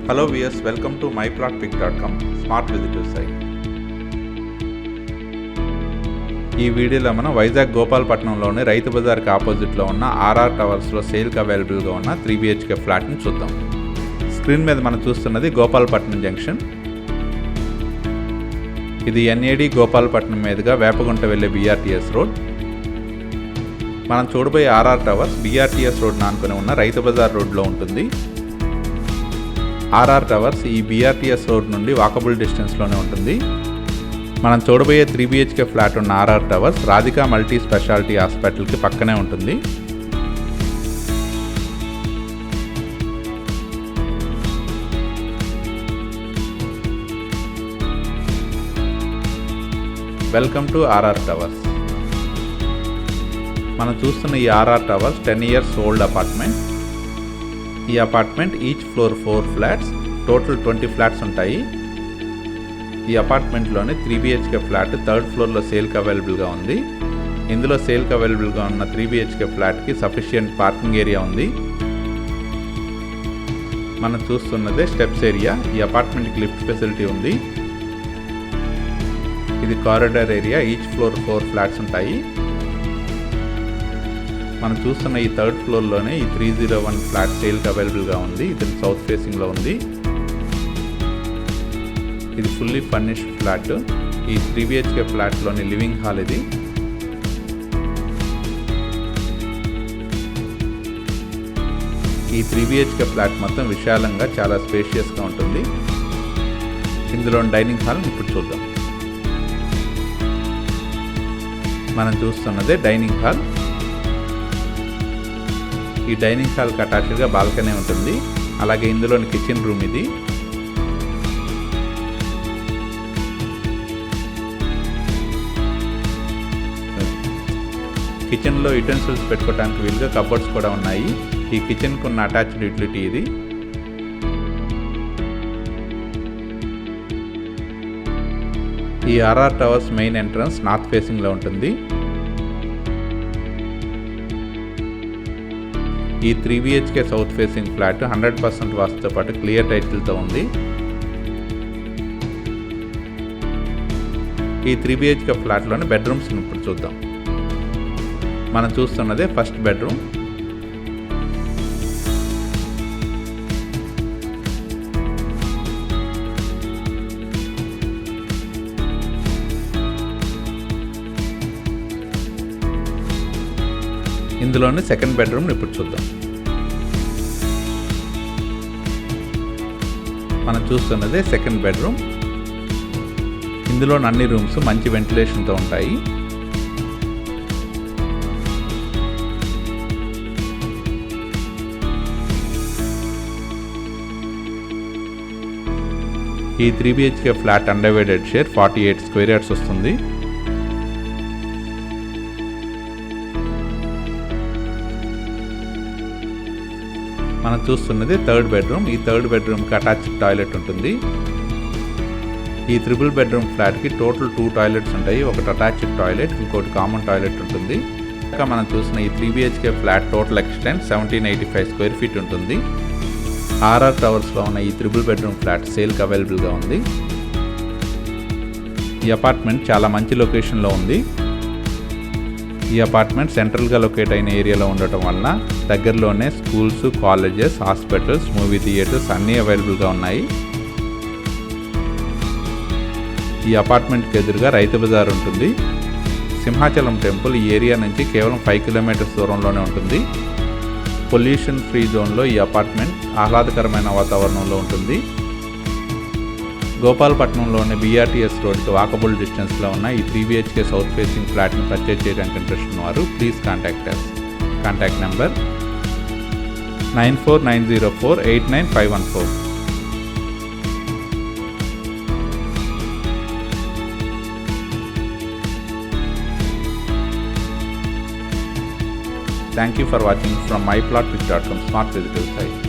Hello viewers, welcome to myplotpick.com smart visitor site. ఈ వీడియోలో మనం వైజాగ్ గోపాలపట్నంలోని రైతు బజార్కి ఆపోజిట్లో ఉన్న ఆర్ఆర్ టవర్స్లో సేల్కి అవైలబుల్గా ఉన్న 3 BHK ఫ్లాట్ని చూద్దాం. స్క్రీన్ మీద మనం చూస్తున్నది గోపాలపట్నం జంక్షన్. ఇది NAD గోపాలపట్నం మీదుగా వేపగుంట వెళ్ళే BRTS రోడ్. మనం చూడబోయే ఆర్ఆర్ టవర్స్ BRTS రోడ్ ఆనుకొని ఉన్న రైతు బజార్ రోడ్లో ఉంటుంది. ఆర్ఆర్ టవర్స్ ఈ BRTS రోడ్ నుండి వాకబుల్ డిస్టెన్స్లోనే ఉంటుంది. మనం చూడబోయే 3 BHK ఫ్లాట్ ఉన్న RR towers Radhika multi speciality హాస్పిటల్కి పక్కనే ఉంటుంది. Welcome to RR towers. మనం చూస్తున్న ఈ RR towers 10 years old apartment. ఈ apartment each floor 4 flats, total 20 flats ఉంటాయి. ఈ అపార్ట్మెంట్లోని 3 BHK ఫ్లాట్ 3rd ఫ్లోర్లో సేల్కి అవైలబుల్గా ఉంది. ఇందులో సేల్కి అవైలబుల్గా ఉన్న 3 BHK ఫ్లాట్కి సఫిషియంట్ పార్కింగ్ ఏరియా ఉంది. మనం చూస్తున్నదే స్టెప్స్ ఏరియా. ఈ అపార్ట్మెంట్కి లిఫ్ట్ ఫెసిలిటీ ఉంది. ఇది corridor area. Each floor 4 flats ఉంటాయి. మనం చూస్తున్న ఈ 3rd ఫ్లోర్లోనే ఈ 301 ఫ్లాట్ సేల్కి అవైలబుల్గా ఉంది. ఇది సౌత్ ఫేసింగ్లో ఉంది. ఇది ఫుల్లీ ఫర్నిష్డ్ ఫ్లాట్. ఈ 3 BHK ఫ్లాట్లోని లివింగ్ హాల్ ఇది. ఈ 3 BHK ఫ్లాట్ మొత్తం విశాలంగా చాలా స్పేషియస్గా ఉంటుంది. ఇందులో డైనింగ్ హాల్ ఇప్పుడు చూద్దాం. మనం చూస్తున్నదే డైనింగ్ హాల్. ఈ డైనింగ్ హాల్కి అటాచ్డ్గా బాల్కనీ ఉంటుంది. అలాగే ఇందులోని కిచెన్ రూమ్ ఇది. కిచెన్లో యుటెన్సిల్స్ పెట్టుకోవడానికి వీలుగా కబోర్డ్స్ కూడా ఉన్నాయి. ఈ కిచెన్కు ఉన్న అటాచ్డ్ యూటిలిటీ ఇది. ఈ RR towers main entrance north ఫేసింగ్లో ఉంటుంది. ఈ 3 BHK సౌత్ ఫేసింగ్ ఫ్లాట్ 100% వాస్తుతో పాటు క్లియర్ టైటిల్తో ఉంది. ఈ 3 BHK ఫ్లాట్లోని బెడ్రూమ్స్ ఇప్పుడు చూద్దాం. మనం చూస్తున్నదే ఫస్ట్ బెడ్రూమ్. ఇందులోని సెకండ్ బెడ్రూమ్ ఇప్పుడు చూద్దాం. మనం చూస్తున్నదే సెకండ్ బెడ్రూమ్. ఇందులో అన్ని రూమ్స్ మంచి వెంటిలేషన్తో ఉంటాయి. ఈ 3 BHK flat undivided share 48 square yards వస్తుంది. మనం చూస్తున్నది 3rd బెడ్రూమ్. ఈ 3rd బెడ్రూమ్కి అటాచ్డ్ టాయిలెట్ ఉంటుంది. ఈ 3 బెడ్రూమ్ ఫ్లాట్కి టోటల్ 2 టాయిలెట్స్ ఉంటాయి. ఒకటి అటాచ్డ్ టాయిలెట్, ఇంకోటి కామన్ టాయిలెట్ ఉంటుంది. ఇంకా మనం చూసిన ఈ 3 BHK flat total extent 1785 square feet ఉంటుంది. ఆర్ఆర్ టవర్స్లో ఉన్న ఈ 3 బెడ్రూమ్ ఫ్లాట్ సేల్కి అవైలబుల్గా ఉంది. ఈ అపార్ట్మెంట్ చాలా మంచి లొకేషన్లో ఉంది. ఈ అపార్ట్మెంట్ సెంట్రల్గా లొకేట్ అయిన ఏరియాలో ఉండటం వలన దగ్గరలోనే schools, colleges, hospitals, movie theatres అన్నీ అవైలబుల్గా ఉన్నాయి. ఈ అపార్ట్మెంట్కి ఎదురుగా రైతు బజార్ ఉంటుంది. సింహాచలం టెంపుల్ ఈ ఏరియా నుంచి కేవలం 5 kilometers దూరంలోనే ఉంటుంది. పొల్యూషన్ ఫ్రీ జోన్లో ఈ అపార్ట్మెంట్ ఆహ్లాదకరమైన వాతావరణంలో ఉంటుంది. గోపాలపట్నంలోని BRTS రోడ్కి వాకబుల్ డిస్టెన్స్లో ఉన్న ఈ 3 BHK సౌత్ ఫేసింగ్ ఫ్లాట్ని పర్చేజ్ చేయడానికి ఇంట్రెస్ట్ ఉన్నవారు please contact us. Contact number 9490489514. Thank you for watching from myplotpick.com smart visitor site.